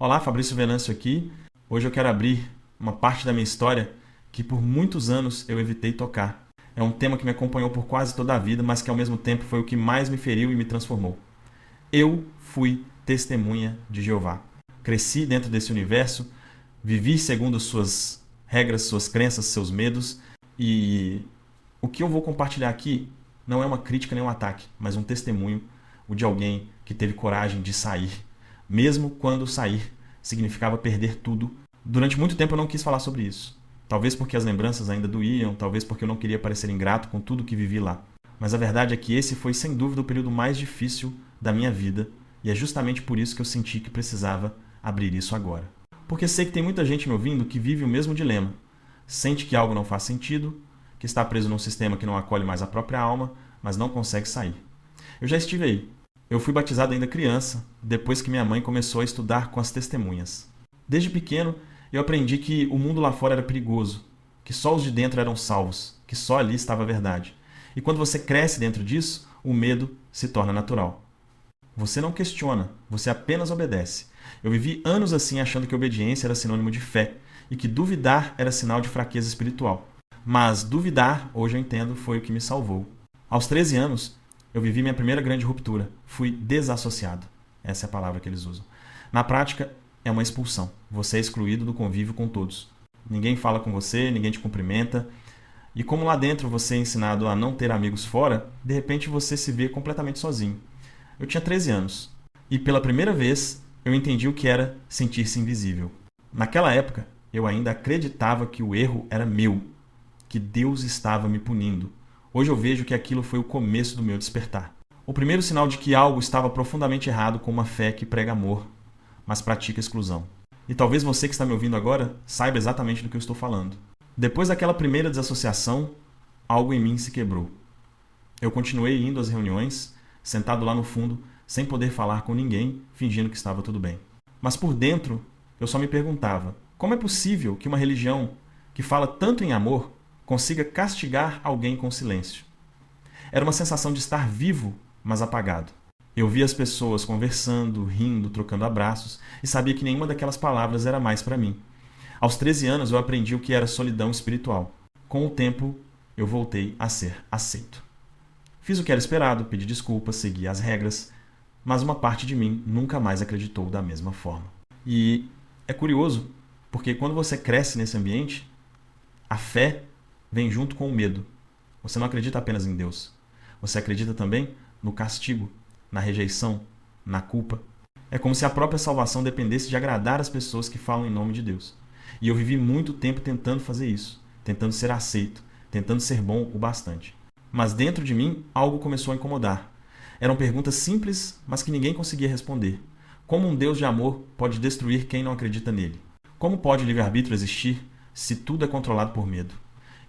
Olá, Fabrício Venâncio aqui. Hoje eu quero abrir uma parte da minha história que por muitos anos eu evitei tocar. É um tema que me acompanhou por quase toda a vida, mas que ao mesmo tempo foi o que mais me feriu e me transformou. Eu fui testemunha de Jeová. Cresci dentro desse universo, vivi segundo suas regras, suas crenças, seus medos, e o que eu vou compartilhar aqui não é uma crítica nem um ataque, mas um testemunho de alguém que teve coragem de sair, mesmo quando sair significava perder tudo. Durante muito tempo eu não quis falar sobre isso. Talvez porque as lembranças ainda doíam, talvez porque eu não queria parecer ingrato com tudo que vivi lá. Mas a verdade é que esse foi sem dúvida o período mais difícil da minha vida, e é justamente por isso que eu senti que precisava abrir isso agora. Porque sei que tem muita gente me ouvindo que vive o mesmo dilema. Sente que algo não faz sentido, que está preso num sistema que não acolhe mais a própria alma, mas não consegue sair. Eu já estive aí. Eu fui batizado ainda criança, depois que minha mãe começou a estudar com as testemunhas. Desde pequeno, eu aprendi que o mundo lá fora era perigoso, que só os de dentro eram salvos, que só ali estava a verdade. E quando você cresce dentro disso, o medo se torna natural. Você não questiona, você apenas obedece. Eu vivi anos assim achando que obediência era sinônimo de fé e que duvidar era sinal de fraqueza espiritual. Mas duvidar, hoje eu entendo, foi o que me salvou. Aos 13 anos, eu vivi minha primeira grande ruptura. Fui desassociado. Essa é a palavra que eles usam. Na prática, é uma expulsão. Você é excluído do convívio com todos. Ninguém fala com você, ninguém te cumprimenta. E como lá dentro você é ensinado a não ter amigos fora, de repente você se vê completamente sozinho. Eu tinha 13 anos. E pela primeira vez, eu entendi o que era sentir-se invisível. Naquela época, eu ainda acreditava que o erro era meu, que Deus estava me punindo. Hoje eu vejo que aquilo foi o começo do meu despertar. O primeiro sinal de que algo estava profundamente errado com uma fé que prega amor, mas pratica exclusão. E talvez você que está me ouvindo agora saiba exatamente do que eu estou falando. Depois daquela primeira desassociação, algo em mim se quebrou. Eu continuei indo às reuniões, sentado lá no fundo, sem poder falar com ninguém, fingindo que estava tudo bem. Mas por dentro, eu só me perguntava, como é possível que uma religião que fala tanto em amor consiga castigar alguém com silêncio? Era uma sensação de estar vivo, mas apagado. Eu via as pessoas conversando, rindo, trocando abraços, e sabia que nenhuma daquelas palavras era mais para mim. Aos 13 anos eu aprendi o que era solidão espiritual. Com o tempo, eu voltei a ser aceito. Fiz o que era esperado, pedi desculpas, segui as regras, mas uma parte de mim nunca mais acreditou da mesma forma. E é curioso, porque quando você cresce nesse ambiente, a fé vem junto com o medo. Você não acredita apenas em Deus. Você acredita também no castigo, na rejeição, na culpa. É como se a própria salvação dependesse de agradar as pessoas que falam em nome de Deus. E eu vivi muito tempo tentando fazer isso, tentando ser aceito, tentando ser bom o bastante. Mas dentro de mim, algo começou a incomodar. Eram perguntas simples, mas que ninguém conseguia responder. Como um Deus de amor pode destruir quem não acredita nele? Como pode o livre-arbítrio existir se tudo é controlado por medo?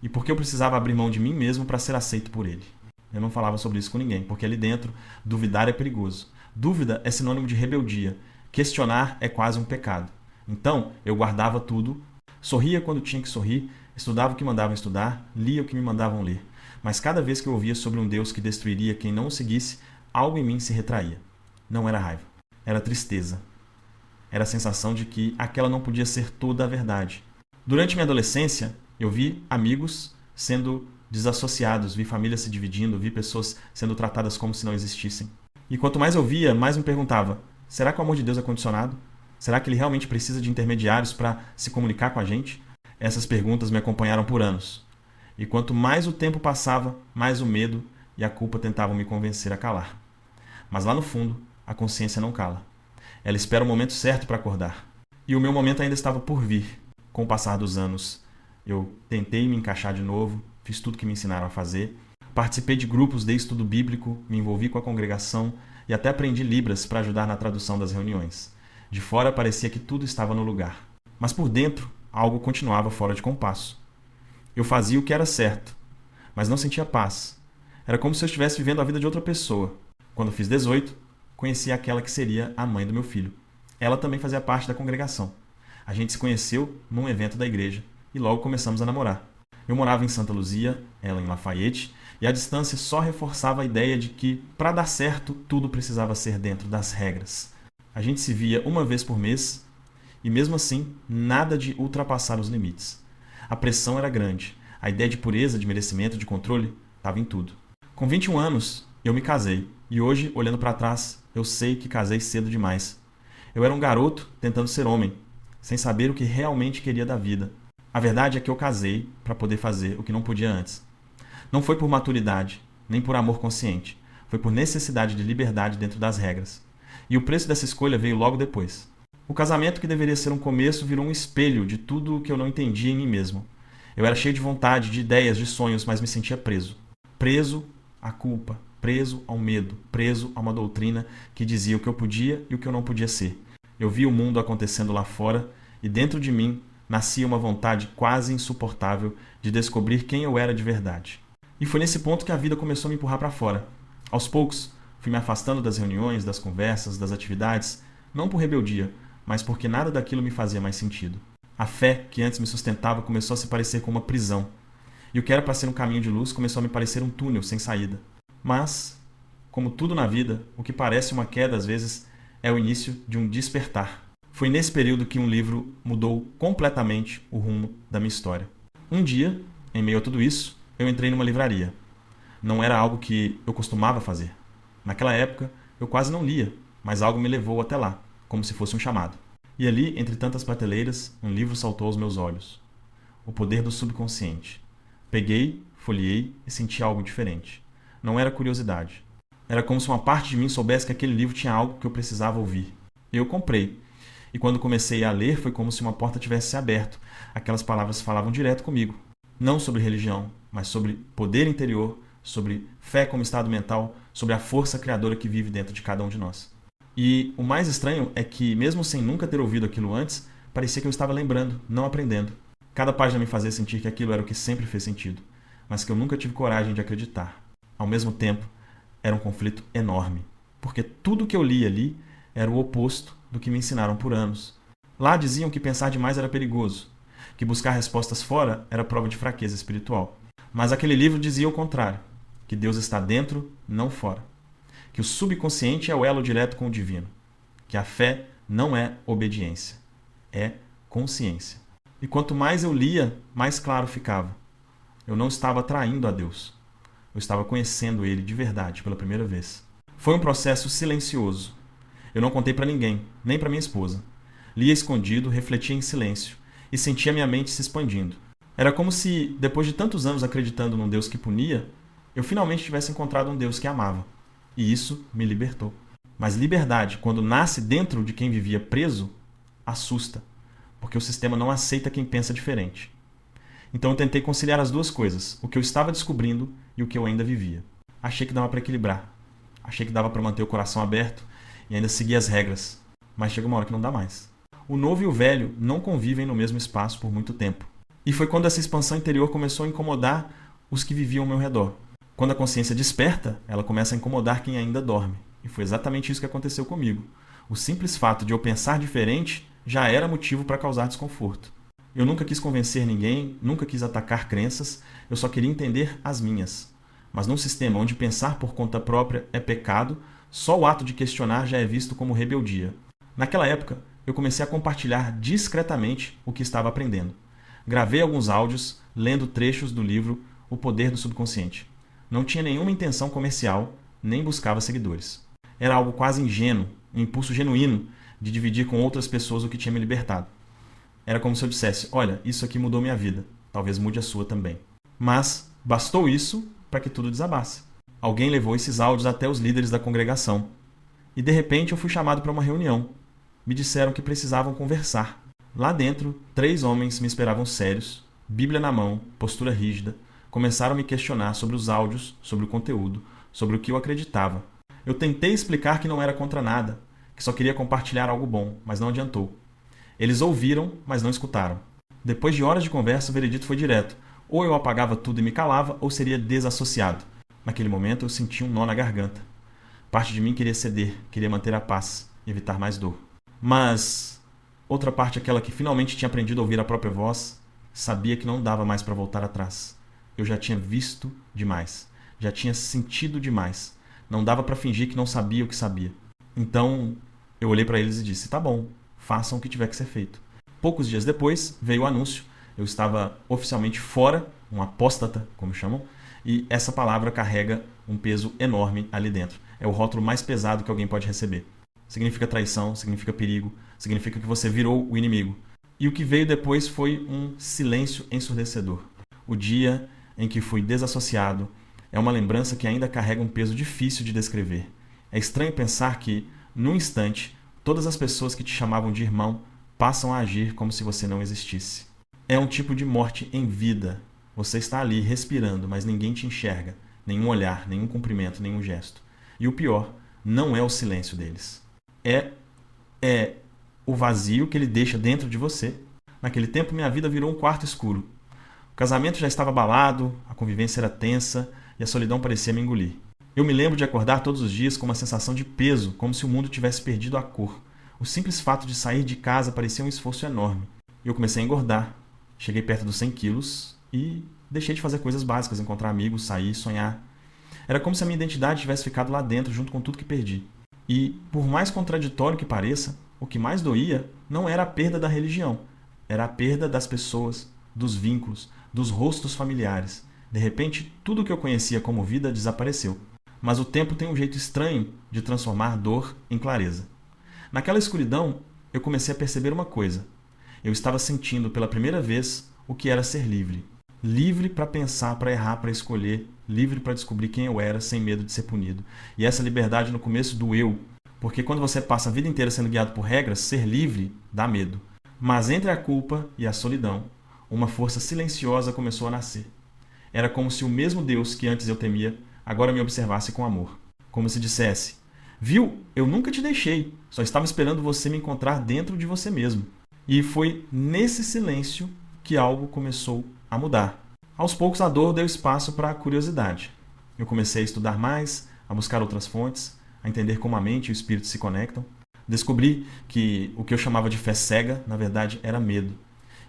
E por que eu precisava abrir mão de mim mesmo para ser aceito por ele? Eu não falava sobre isso com ninguém, porque ali dentro, duvidar é perigoso. Dúvida é sinônimo de rebeldia. Questionar é quase um pecado. Então, eu guardava tudo, sorria quando tinha que sorrir, estudava o que mandavam estudar, lia o que me mandavam ler. Mas cada vez que eu ouvia sobre um Deus que destruiria quem não o seguisse, algo em mim se retraía. Não era raiva, era tristeza. Era a sensação de que aquela não podia ser toda a verdade. Durante minha adolescência, eu vi amigos sendo desassociados, vi famílias se dividindo, vi pessoas sendo tratadas como se não existissem. E quanto mais eu via, mais me perguntava, será que o amor de Deus é condicionado? Será que ele realmente precisa de intermediários para se comunicar com a gente? Essas perguntas me acompanharam por anos. E quanto mais o tempo passava, mais o medo e a culpa tentavam me convencer a calar. Mas lá no fundo, a consciência não cala. Ela espera o momento certo para acordar. E o meu momento ainda estava por vir. Com o passar dos anos, eu tentei me encaixar de novo, fiz tudo que me ensinaram a fazer, participei de grupos de estudo bíblico, me envolvi com a congregação e até aprendi Libras para ajudar na tradução das reuniões. De fora parecia que tudo estava no lugar. Mas por dentro, algo continuava fora de compasso. Eu fazia o que era certo, mas não sentia paz. Era como se eu estivesse vivendo a vida de outra pessoa. Quando fiz 18, conheci aquela que seria a mãe do meu filho. Ela também fazia parte da congregação. A gente se conheceu num evento da igreja e logo começamos a namorar. Eu morava em Santa Luzia, ela em Lafayette, e a distância só reforçava a ideia de que, para dar certo, tudo precisava ser dentro das regras. A gente se via uma vez por mês E mesmo assim, nada de ultrapassar os limites. A pressão era grande. A ideia de pureza, de merecimento, de controle, estava em tudo. Com 21 anos, eu me casei. E hoje, olhando para trás, eu sei que casei cedo demais. Eu era um garoto tentando ser homem, sem saber o que realmente queria da vida. A verdade é que eu casei para poder fazer o que não podia antes. Não foi por maturidade, nem por amor consciente. Foi por necessidade de liberdade dentro das regras. E o preço dessa escolha veio logo depois. O casamento, que deveria ser um começo, virou um espelho de tudo o que eu não entendia em mim mesmo. Eu era cheio de vontade, de ideias, de sonhos, mas me sentia preso. Preso à culpa, preso ao medo, preso a uma doutrina que dizia o que eu podia e o que eu não podia ser. Eu via o mundo acontecendo lá fora e dentro de mim nascia uma vontade quase insuportável de descobrir quem eu era de verdade. E foi nesse ponto que a vida começou a me empurrar para fora. Aos poucos, fui me afastando das reuniões, das conversas, das atividades, não por rebeldia, mas porque nada daquilo me fazia mais sentido. A fé que antes me sustentava começou a se parecer com uma prisão. E o que era para ser um caminho de luz começou a me parecer um túnel sem saída. Mas, como tudo na vida, o que parece uma queda às vezes é o início de um despertar. Foi nesse período que um livro mudou completamente o rumo da minha história. Um dia, em meio a tudo isso, eu entrei numa livraria. Não era algo que eu costumava fazer. Naquela época, eu quase não lia, mas algo me levou até lá, como se fosse um chamado. E ali, entre tantas prateleiras, um livro saltou aos meus olhos. O Poder do Subconsciente. Peguei, folheei e senti algo diferente. Não era curiosidade. Era como se uma parte de mim soubesse que aquele livro tinha algo que eu precisava ouvir. Eu comprei. E quando comecei a ler, foi como se uma porta tivesse se aberto. Aquelas palavras falavam direto comigo. Não sobre religião, mas sobre poder interior, sobre fé como estado mental, sobre a força criadora que vive dentro de cada um de nós. E o mais estranho é que, mesmo sem nunca ter ouvido aquilo antes, parecia que eu estava lembrando, não aprendendo. Cada página me fazia sentir que aquilo era o que sempre fez sentido, mas que eu nunca tive coragem de acreditar. Ao mesmo tempo, era um conflito enorme, porque tudo que eu li ali era o oposto do que me ensinaram por anos. Lá diziam que pensar demais era perigoso, que buscar respostas fora era prova de fraqueza espiritual. Mas aquele livro dizia o contrário, que Deus está dentro, não fora. Que o subconsciente é o elo direto com o divino. Que a fé não é obediência, é consciência. E quanto mais eu lia, mais claro ficava. Eu não estava traindo a Deus. Eu estava conhecendo Ele de verdade pela primeira vez. Foi um processo silencioso. Eu não contei para ninguém, nem para minha esposa. Lia escondido, refletia em silêncio e sentia minha mente se expandindo. Era como se, depois de tantos anos acreditando num Deus que punia, eu finalmente tivesse encontrado um Deus que amava. E isso me libertou. Mas liberdade, quando nasce dentro de quem vivia preso, assusta, porque o sistema não aceita quem pensa diferente. Então eu tentei conciliar as duas coisas, o que eu estava descobrindo e o que eu ainda vivia. Achei que dava para equilibrar. Achei que dava para manter o coração aberto e ainda seguir as regras. Mas chega uma hora que não dá mais. O novo e o velho não convivem no mesmo espaço por muito tempo. E foi quando essa expansão interior começou a incomodar os que viviam ao meu redor. Quando a consciência desperta, ela começa a incomodar quem ainda dorme. E foi exatamente isso que aconteceu comigo. O simples fato de eu pensar diferente já era motivo para causar desconforto. Eu nunca quis convencer ninguém, nunca quis atacar crenças, eu só queria entender as minhas. Mas num sistema onde pensar por conta própria é pecado, só o ato de questionar já é visto como rebeldia. Naquela época, eu comecei a compartilhar discretamente o que estava aprendendo. Gravei alguns áudios, lendo trechos do livro O Poder do Subconsciente. Não tinha nenhuma intenção comercial, nem buscava seguidores. Era algo quase ingênuo, um impulso genuíno de dividir com outras pessoas o que tinha me libertado. Era como se eu dissesse, olha, isso aqui mudou minha vida, talvez mude a sua também. Mas bastou isso para que tudo desabasse. Alguém levou esses áudios até os líderes da congregação. E de repente eu fui chamado para uma reunião. Me disseram que precisavam conversar. Lá dentro, 3 homens me esperavam sérios, Bíblia na mão, postura rígida. Começaram a me questionar sobre os áudios, sobre o conteúdo, sobre o que eu acreditava. Eu tentei explicar que não era contra nada, que só queria compartilhar algo bom, mas não adiantou. Eles ouviram, mas não escutaram. Depois de horas de conversa, o veredito foi direto. Ou eu apagava tudo e me calava, ou seria desassociado. Naquele momento, eu senti um nó na garganta. Parte de mim queria ceder, queria manter a paz, evitar mais dor. Mas outra parte, aquela que finalmente tinha aprendido a ouvir a própria voz, sabia que não dava mais para voltar atrás. Eu já tinha visto demais, já tinha sentido demais. Não dava para fingir que não sabia o que sabia. Então, eu olhei para eles e disse, tá bom, façam o que tiver que ser feito. Poucos dias depois veio o anúncio. Eu estava oficialmente fora, um apóstata, como chamam, e essa palavra carrega um peso enorme ali dentro. É o rótulo mais pesado que alguém pode receber. Significa traição, significa perigo, significa que você virou o inimigo. E o que veio depois foi um silêncio ensurdecedor. O dia em que fui desassociado é uma lembrança que ainda carrega um peso difícil de descrever. É estranho pensar que, num instante, todas as pessoas que te chamavam de irmão passam a agir como se você não existisse. É um tipo de morte em vida. Você está ali respirando, mas ninguém te enxerga. Nenhum olhar, nenhum cumprimento, nenhum gesto. E o pior, não é o silêncio deles. É o vazio que ele deixa dentro de você. Naquele tempo, minha vida virou um quarto escuro. O casamento já estava abalado, a convivência era tensa e a solidão parecia me engolir. Eu me lembro de acordar todos os dias com uma sensação de peso, como se o mundo tivesse perdido a cor. O simples fato de sair de casa parecia um esforço enorme. Eu comecei a engordar. Cheguei perto dos 100 quilos e deixei de fazer coisas básicas, encontrar amigos, sair, sonhar. Era como se a minha identidade tivesse ficado lá dentro, junto com tudo que perdi. E, por mais contraditório que pareça, o que mais doía não era a perda da religião. Era a perda das pessoas, dos vínculos, dos rostos familiares. De repente, tudo o que eu conhecia como vida desapareceu. Mas o tempo tem um jeito estranho de transformar dor em clareza. Naquela escuridão, eu comecei a perceber uma coisa. Eu estava sentindo pela primeira vez o que era ser livre. Livre para pensar, para errar, para escolher. Livre para descobrir quem eu era sem medo de ser punido. E essa liberdade no começo doeu. Porque quando você passa a vida inteira sendo guiado por regras, ser livre dá medo. Mas entre a culpa e a solidão, uma força silenciosa começou a nascer. Era como se o mesmo Deus que antes eu temia, agora me observasse com amor. Como se dissesse: viu, eu nunca te deixei, só estava esperando você me encontrar dentro de você mesmo. E foi nesse silêncio que algo começou a mudar. Aos poucos a dor deu espaço para a curiosidade. Eu comecei a estudar mais, a buscar outras fontes, a entender como a mente e o espírito se conectam. Descobri que o que eu chamava de fé cega, na verdade, era medo.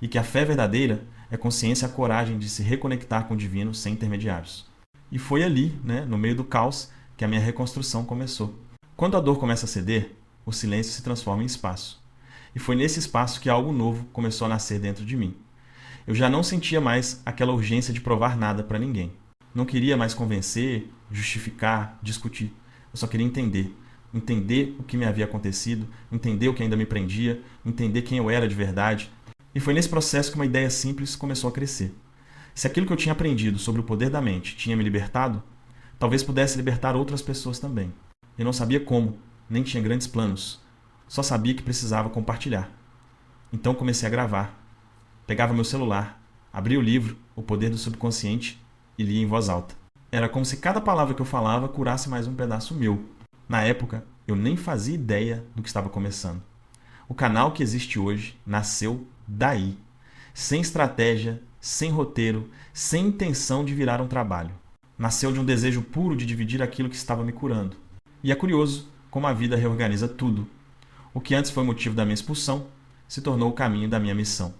E que a fé verdadeira é consciência e a coragem de se reconectar com o divino sem intermediários. E foi ali, no meio do caos, que a minha reconstrução começou. Quando a dor começa a ceder, o silêncio se transforma em espaço. E foi nesse espaço que algo novo começou a nascer dentro de mim. Eu já não sentia mais aquela urgência de provar nada para ninguém. Não queria mais convencer, justificar, discutir. Eu só queria entender. Entender o que me havia acontecido, entender o que ainda me prendia, entender quem eu era de verdade. E foi nesse processo que uma ideia simples começou a crescer. Se aquilo que eu tinha aprendido sobre o poder da mente tinha me libertado, talvez pudesse libertar outras pessoas também. Eu não sabia como, nem tinha grandes planos. Só sabia que precisava compartilhar. Então comecei a gravar. Pegava meu celular, abria o livro, O Poder do Subconsciente, e lia em voz alta. Era como se cada palavra que eu falava curasse mais um pedaço meu. Na época, eu nem fazia ideia do que estava começando. O canal que existe hoje nasceu daí. Sem estratégia, sem roteiro, sem intenção de virar um trabalho. Nasceu de um desejo puro de dividir aquilo que estava me curando. E é curioso como a vida reorganiza tudo. O que antes foi motivo da minha expulsão, se tornou o caminho da minha missão.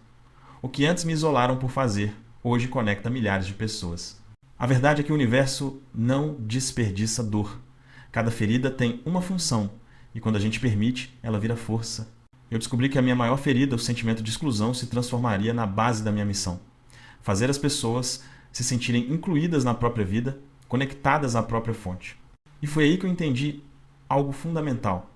O que antes me isolaram por fazer, hoje conecta milhares de pessoas. A verdade é que o universo não desperdiça dor. Cada ferida tem uma função, e quando a gente permite, ela vira força. Eu descobri que a minha maior ferida, o sentimento de exclusão, se transformaria na base da minha missão. Fazer as pessoas se sentirem incluídas na própria vida, conectadas à própria fonte. E foi aí que eu entendi algo fundamental.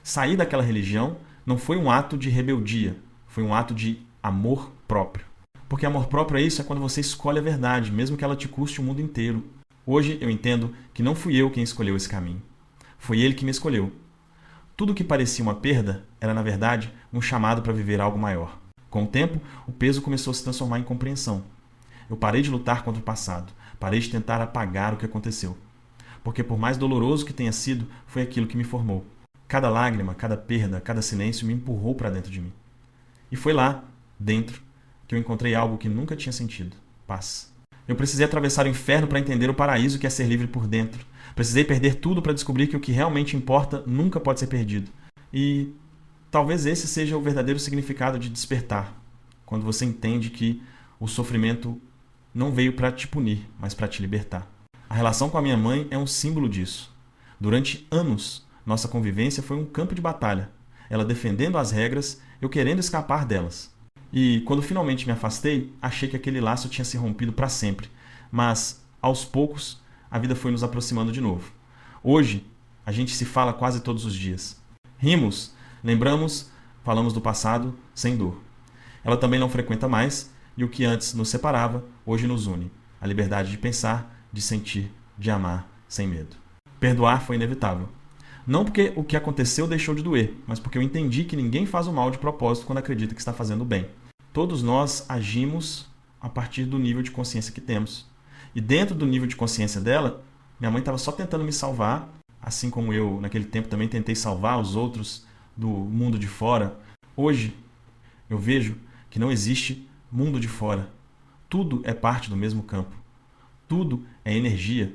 Sair daquela religião não foi um ato de rebeldia, foi um ato de amor próprio. Porque amor próprio é isso, é quando você escolhe a verdade, mesmo que ela te custe o mundo inteiro. Hoje eu entendo que não fui eu quem escolheu esse caminho. Foi ele que me escolheu. Tudo que parecia uma perda era, na verdade, um chamado para viver algo maior. Com o tempo, o peso começou a se transformar em compreensão. Eu parei de lutar contra o passado, parei de tentar apagar o que aconteceu. Porque por mais doloroso que tenha sido, foi aquilo que me formou. Cada lágrima, cada perda, cada silêncio me empurrou para dentro de mim. E foi lá, dentro, que eu encontrei algo que nunca tinha sentido: paz. Eu precisei atravessar o inferno para entender o paraíso que é ser livre por dentro. Precisei perder tudo para descobrir que o que realmente importa nunca pode ser perdido. E talvez esse seja o verdadeiro significado de despertar, quando você entende que o sofrimento não veio para te punir, mas para te libertar. A relação com a minha mãe é um símbolo disso. Durante anos, nossa convivência foi um campo de batalha. ela defendendo as regras, eu querendo escapar delas. E quando finalmente me afastei, achei que aquele laço tinha se rompido para sempre. Mas, aos poucos, a vida foi nos aproximando de novo. Hoje, a gente se fala quase todos os dias. Rimos, lembramos, falamos do passado sem dor. Ela também não frequenta mais, e o que antes nos separava, hoje nos une. A liberdade de pensar, de sentir, de amar, sem medo. Perdoar foi inevitável. Não porque o que aconteceu deixou de doer, mas porque eu entendi que ninguém faz o mal de propósito quando acredita que está fazendo o bem. Todos nós agimos a partir do nível de consciência que temos. E dentro do nível de consciência dela, minha mãe estava só tentando me salvar, assim como eu, naquele tempo, também tentei salvar os outros do mundo de fora. Hoje, eu vejo que não existe mundo de fora. Tudo é parte do mesmo campo. Tudo é energia.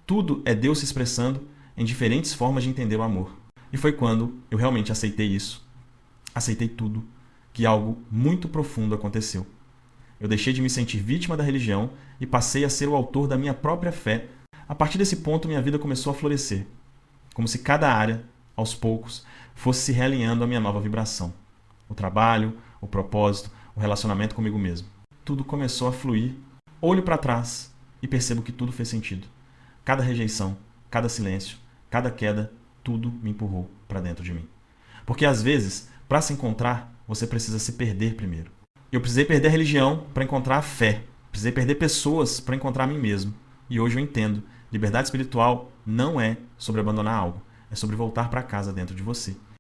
Tudo é Deus se expressando em diferentes formas de entender o amor. E foi quando eu realmente aceitei isso. Aceitei tudo. Que algo muito profundo aconteceu. Eu deixei de me sentir vítima da religião e passei a ser o autor da minha própria fé. A partir desse ponto, minha vida começou a florescer. Como se cada área, aos poucos, fosse se realinhando à minha nova vibração. O trabalho, o propósito, o relacionamento comigo mesmo. Tudo começou a fluir. Olho para trás e percebo que tudo fez sentido. Cada rejeição, cada silêncio, cada queda, tudo me empurrou para dentro de mim. Porque às vezes, para se encontrar, você precisa se perder primeiro. Eu precisei perder a religião para encontrar a fé. Precisei perder pessoas para encontrar a mim mesmo. E hoje eu entendo. Liberdade espiritual não é sobre abandonar algo. É sobre voltar para casa dentro de você.